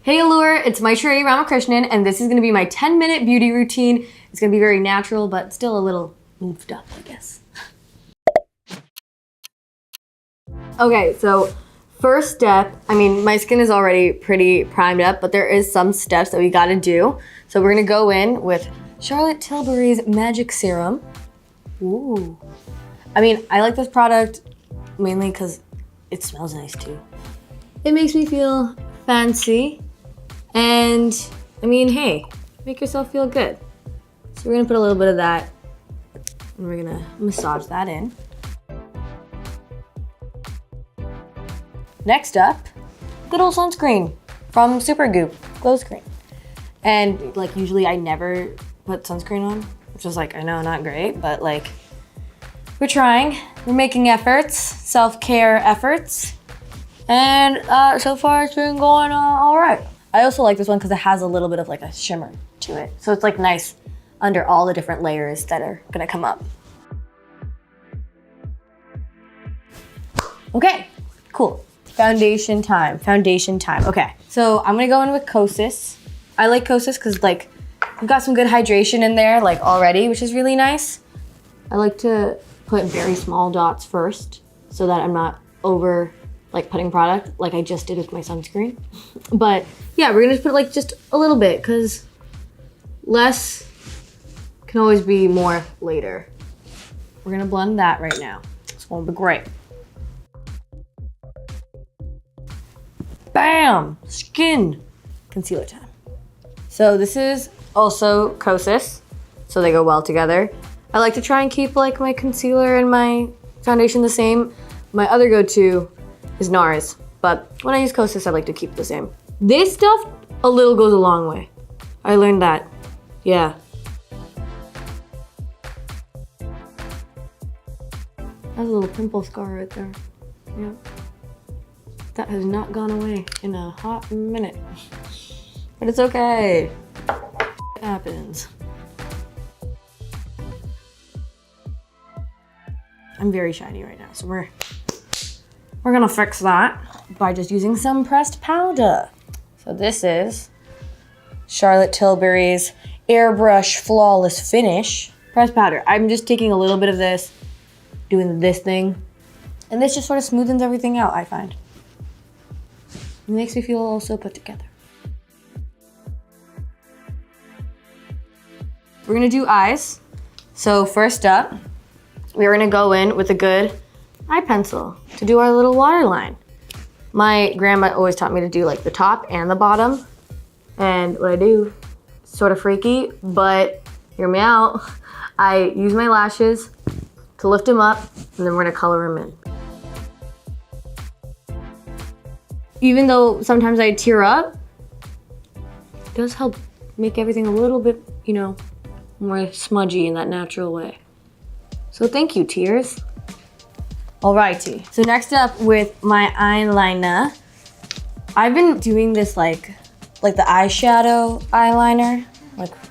Hey Allure, it's Maitreyi Ramakrishnan, and this is gonna be my 10-minute beauty routine. It's gonna be very natural, but still a little oofed up, I guess. Okay, so first step, my skin is already pretty primed up, but there is some steps that we gotta do. So we're gonna go in with Charlotte Tilbury's Magic Serum. Ooh. I like this product mainly because it smells nice too. It makes me feel fancy. And hey, make yourself feel good. So we're gonna put a little bit of that and we're gonna massage that in. Next up, good old sunscreen from Supergoop, Glow Screen. And usually I never put sunscreen on, which is I know not great, but we're trying. We're making efforts, self-care efforts. And so far it's been going all right. I also like this one because it has a little bit of a shimmer to it. So it's nice under all the different layers that are gonna come up. Okay, cool. Foundation time. Okay, so I'm gonna go in with Kosas. I like Kosas because we've got some good hydration in there already, which is really nice. I like to put very small dots first so that I'm not over putting product like I just did with my sunscreen. But yeah, we're gonna put just a little bit because less can always be more later. We're gonna blend that right now. It's gonna be great. Bam! Skin concealer time. So this is also Kosas, so they go well together. I like to try and keep my concealer and my foundation the same. My other go-to is NARS, but when I use Kosas, I like to keep the same. This stuff, a little goes a long way. I learned that, yeah. That's a little pimple scar right there, yeah. That has not gone away in a hot minute, but it's okay. It happens. I'm very shiny right now, so we're gonna fix that by just using some pressed powder. So this is Charlotte Tilbury's Airbrush Flawless Finish pressed powder. I'm just taking a little bit of this, doing this thing, and this just sort of smoothens everything out, I find. It makes me feel all so put together. We're gonna do eyes. So first up, we're gonna go in with a good eye pencil to do our little waterline. My grandma always taught me to do the top and the bottom. And what I do, sort of freaky, but hear me out. I use my lashes to lift them up and then we're gonna color them in. Even though sometimes I tear up, it does help make everything a little bit, more smudgy in that natural way. So thank you, tears. Alrighty, so next up with my eyeliner. I've been doing this like the eyeshadow eyeliner,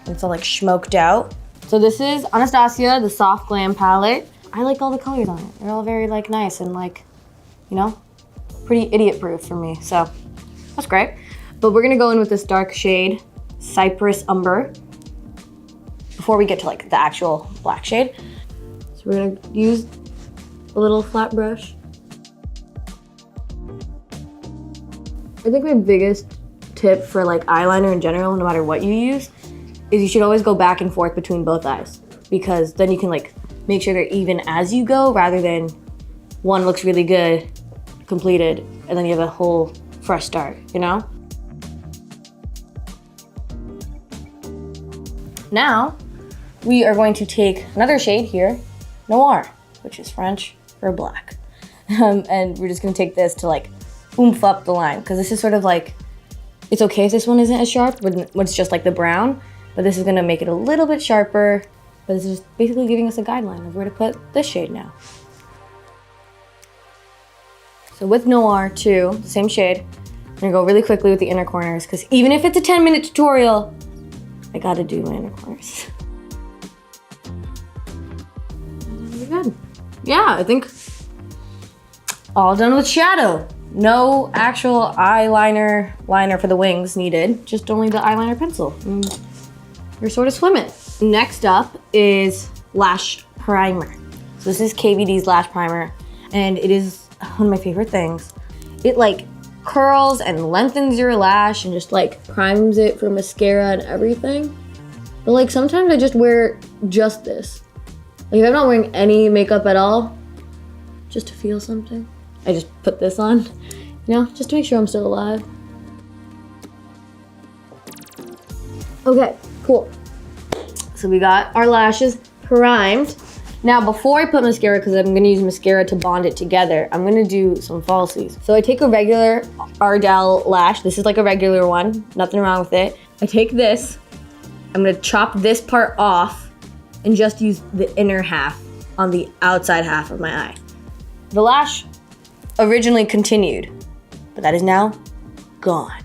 it's all smoked out. So this is Anastasia, the Soft Glam palette. I like all the colors on it. They're all very nice and pretty idiot proof for me, so that's great. But we're gonna go in with this dark shade, Cypress Umber, before we get to the actual black shade. So we're gonna use a little flat brush. I think my biggest tip for eyeliner in general, no matter what you use, is you should always go back and forth between both eyes, because then you can make sure they're even as you go, rather than one looks really good, completed, and then you have a whole fresh start, Now, we are going to take another shade here, Noir, which is French for black. And we're just gonna take this to oomph up the line, because this is sort of it's okay if this one isn't as sharp when it's just the brown, but this is gonna make it a little bit sharper, but this is just basically giving us a guideline of where to put this shade now. So with Noir too, the same shade, I'm gonna go really quickly with the inner corners, because even if it's a 10-minute tutorial, I gotta do my inner corners. Really good. Yeah, I think all done with shadow. No actual eyeliner liner for the wings needed, just only the eyeliner pencil. And you're sort of swimming. Next up is lash primer. So this is KVD's lash primer, and it is one of my favorite things. It like curls and lengthens your lash and just like primes it for mascara and everything. But like sometimes I just wear just this. Like if I'm not wearing any makeup at all, just to feel something, I just put this on, you know, just to make sure I'm still alive. Okay, cool. So we got our lashes primed. Now before I put mascara, because I'm gonna use mascara to bond it together, I'm gonna do some falsies. So I take a regular Randall lash. This is like a regular one, nothing wrong with it. I take this, I'm gonna chop this part off and just use the inner half on the outside half of my eye. The lash originally continued, but that is now gone.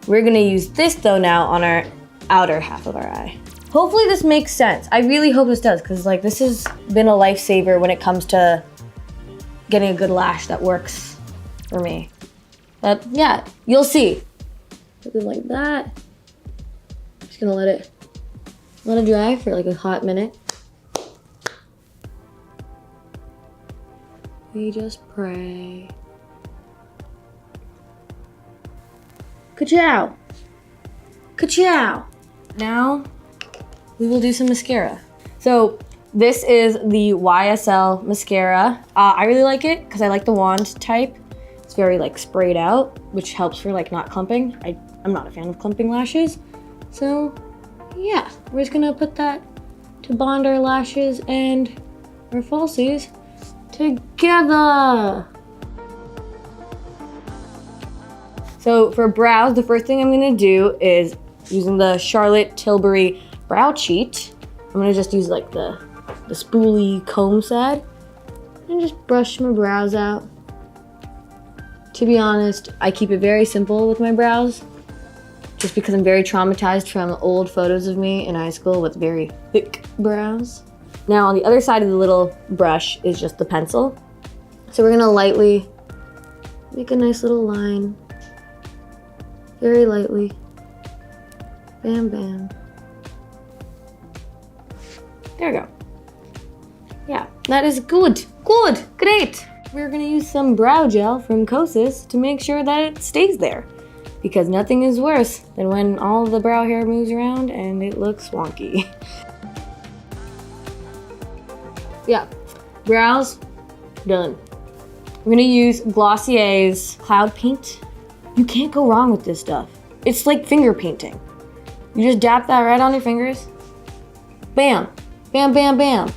We're gonna use this though now on our outer half of our eye. Hopefully this makes sense. I really hope this does, because like this has been a lifesaver when it comes to getting a good lash that works for me. But yeah, you'll see. Something like that. Just gonna let it dry for like a hot minute. We just pray. Ka-chow. Ka-chow. Now, we will do some mascara. So this is the YSL mascara. I really like it because I like the wand type. It's very like sprayed out, which helps for like not clumping. I'm not a fan of clumping lashes. So yeah, we're just gonna put that to bond our lashes and our falsies together. So for brows, the first thing I'm gonna do is using the Charlotte Tilbury brow cheat. I'm gonna just use like the spoolie comb set and just brush my brows out. To be honest, I keep it very simple with my brows just because I'm very traumatized from old photos of me in high school with very thick brows. Now on the other side of the little brush is just the pencil. So we're gonna lightly make a nice little line, very lightly. Bam, bam. There we go. Yeah, that is good. Good, great. We're gonna use some brow gel from Kosas to make sure that it stays there, because nothing is worse than when all the brow hair moves around and it looks wonky. Yeah, brows, done. We're gonna use Glossier's Cloud Paint. You can't go wrong with this stuff. It's like finger painting. You just dap that right on your fingers. Bam, bam, bam, bam.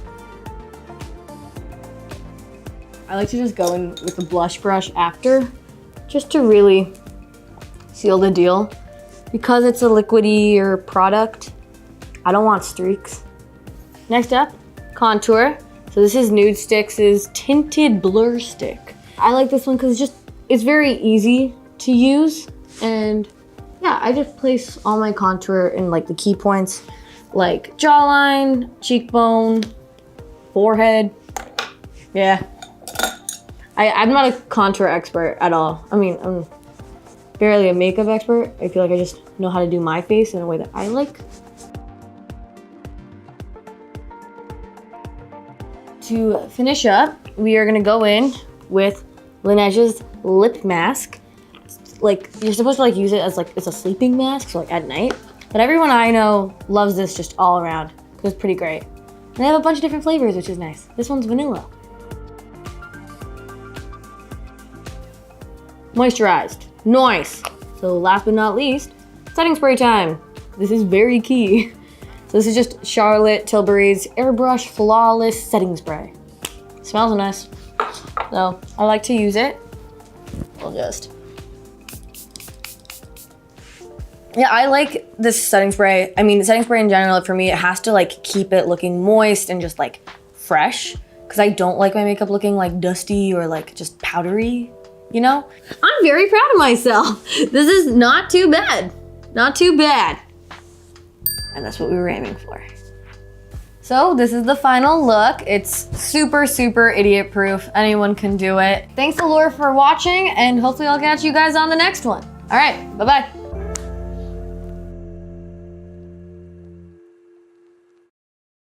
I like to just go in with a blush brush after, just to really seal the deal. Because it's a liquidy product, I don't want streaks. Next up, contour. So this is Nude Sticks' Tinted Blur Stick. I like this one because it's very easy to use, and yeah, I just place all my contour in like the key points, like jawline, cheekbone, forehead. Yeah. I'm not a contour expert at all. I mean, I'm barely a makeup expert. I feel like I just know how to do my face in a way that I like. To finish up, we are gonna go in with Laneige's lip mask. Like, you're supposed to like use it as like, it's a sleeping mask, so like at night. But everyone I know loves this just all around, because it's pretty great. And they have a bunch of different flavors, which is nice. This one's vanilla. Moisturized, nice. So last but not least, setting spray time. This is very key. So this is just Charlotte Tilbury's Airbrush Flawless Setting Spray. Smells nice. So I like to use it. I'll just. Yeah, I like this setting spray. I mean, the setting spray in general, for me, it has to like keep it looking moist and just like fresh. Because I don't like my makeup looking like dusty or like just powdery, you know? I'm very proud of myself. This is not too bad. Not too bad. And that's what we were aiming for. So this is the final look. It's super, super idiot proof. Anyone can do it. Thanks Allure for watching, and hopefully I'll catch you guys on the next one. All right, bye-bye.